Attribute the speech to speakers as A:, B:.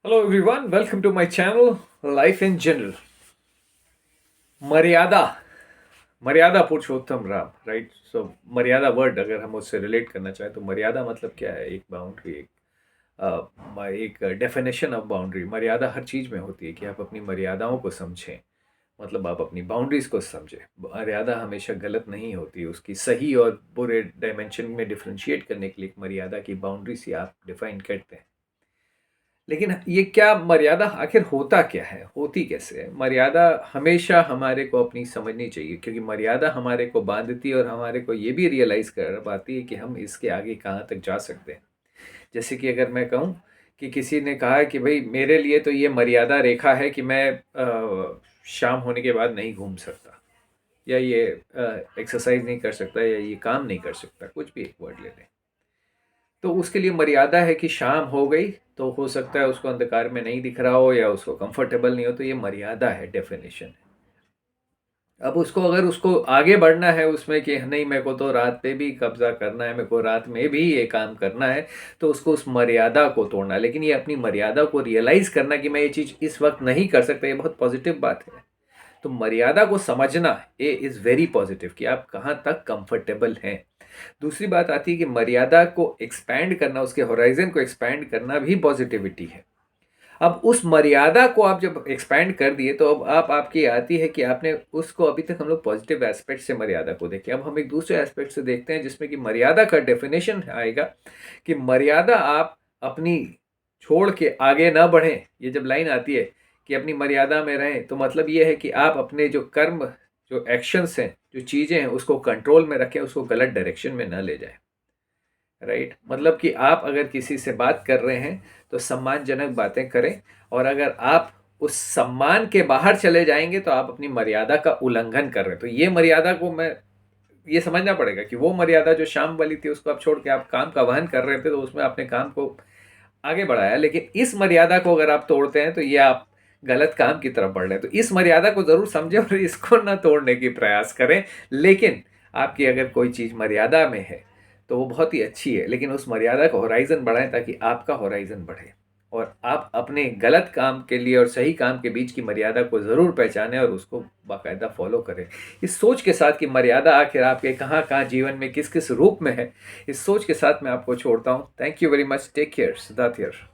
A: Hello everyone, welcome to my channel Life in General. मर्यादा मर्यादा पुरुषोत्तम Ram, right? सो मर्यादा word अगर हम उससे रिलेट करना चाहें तो मर्यादा मतलब क्या है? एक बाउंड्री, एक डेफिनेशन ऑफ बाउंड्री। मर्यादा हर चीज़ में होती है कि आप अपनी मर्यादाओं को समझें, मतलब आप अपनी बाउंड्रीज को समझें। मर्यादा हमेशा गलत नहीं होती, उसकी सही और बुरे डायमेंशन में डिफ्रेंशिएट करने के लिए एक मर्यादा की बाउंड्री से आप डिफाइन करते हैं। लेकिन ये क्या मर्यादा आखिर होता क्या है, होती कैसे है? मर्यादा हमेशा हमारे को अपनी समझनी चाहिए, क्योंकि मर्यादा हमारे को बांधती है और हमारे को ये भी रियलाइज़ कर पाती है कि हम इसके आगे कहाँ तक जा सकते हैं। जैसे कि अगर मैं कहूँ कि किसी ने कहा है कि भाई मेरे लिए तो ये मर्यादा रेखा है कि मैं शाम होने के बाद नहीं घूम सकता, या ये एक्सरसाइज नहीं कर सकता, या ये काम नहीं कर सकता, कुछ भी एक वर्ड ले लें। तो उसके लिए मर्यादा है कि शाम हो गई तो हो सकता है उसको अंधकार में नहीं दिख रहा हो या उसको कंफर्टेबल नहीं हो, तो ये मर्यादा है, डेफिनेशन है। अब उसको अगर उसको आगे बढ़ना है उसमें कि नहीं, मेरे को तो रात पे भी कब्जा करना है, मेरे को रात में भी ये काम करना है, तो उसको उस मर्यादा को तोड़ना। लेकिन ये अपनी मर्यादा को रियलाइज करना कि मैं ये चीज़ इस वक्त नहीं कर सकता, ये बहुत पॉजिटिव बात है। तो मर्यादा को समझना ये इज़ वेरी पॉजिटिव कि आप कहाँ तक कंफर्टेबल हैं। दूसरी बात आती है कि मर्यादा को एक्सपैंड करना, उसके होराइजन को एक्सपैंड करना भी पॉजिटिविटी है। अब उस मर्यादा को आप जब एक्सपैंड कर दिए तो अब आप आपकी आती है कि आपने उसको, अभी तक हम लोग पॉजिटिव एस्पेक्ट से मर्यादा को देखें, अब हम एक दूसरे एस्पेक्ट से देखते हैं जिसमें कि मर्यादा का डेफिनेशन आएगा कि मर्यादा आप अपनी छोड़ के आगे ना बढ़ें। ये जब लाइन आती है कि अपनी मर्यादा में रहें, तो मतलब ये है कि आप अपने जो कर्म, जो एक्शंस हैं, जो चीज़ें हैं, उसको कंट्रोल में रखें, उसको गलत डायरेक्शन में ना ले जाएं। राइट? मतलब कि आप अगर किसी से बात कर रहे हैं तो सम्मानजनक बातें करें, और अगर आप उस सम्मान के बाहर चले जाएंगे तो आप अपनी मर्यादा का उल्लंघन कर रहे हैं। तो ये मर्यादा को मैं ये समझना पड़ेगा कि वो मर्यादा जो शाम वाली थी उसको आप छोड़ के आप काम का वहन कर रहे थे, तो उसमें आपने काम को आगे बढ़ाया। लेकिन इस मर्यादा को अगर आप तोड़ते हैं तो ये आप गलत काम की तरफ बढ़ रहे हैं। तो इस मर्यादा को ज़रूर समझें और इसको ना तोड़ने की प्रयास करें। लेकिन आपकी अगर कोई चीज़ मर्यादा में है तो वो बहुत ही अच्छी है, लेकिन उस मर्यादा का होराइज़न बढ़ाएं ताकि आपका होराइज़न बढ़े, और आप अपने गलत काम के लिए और सही काम के बीच की मर्यादा को ज़रूर पहचानें और उसको बाकायदा फॉलो करें। इस सोच के साथ कि मर्यादा आखिर आपके कहाँ कहाँ जीवन में किस किस रूप में है, इस सोच के साथ मैं आपको छोड़ता हूँ। Thank you very much, take care, Siddharth here.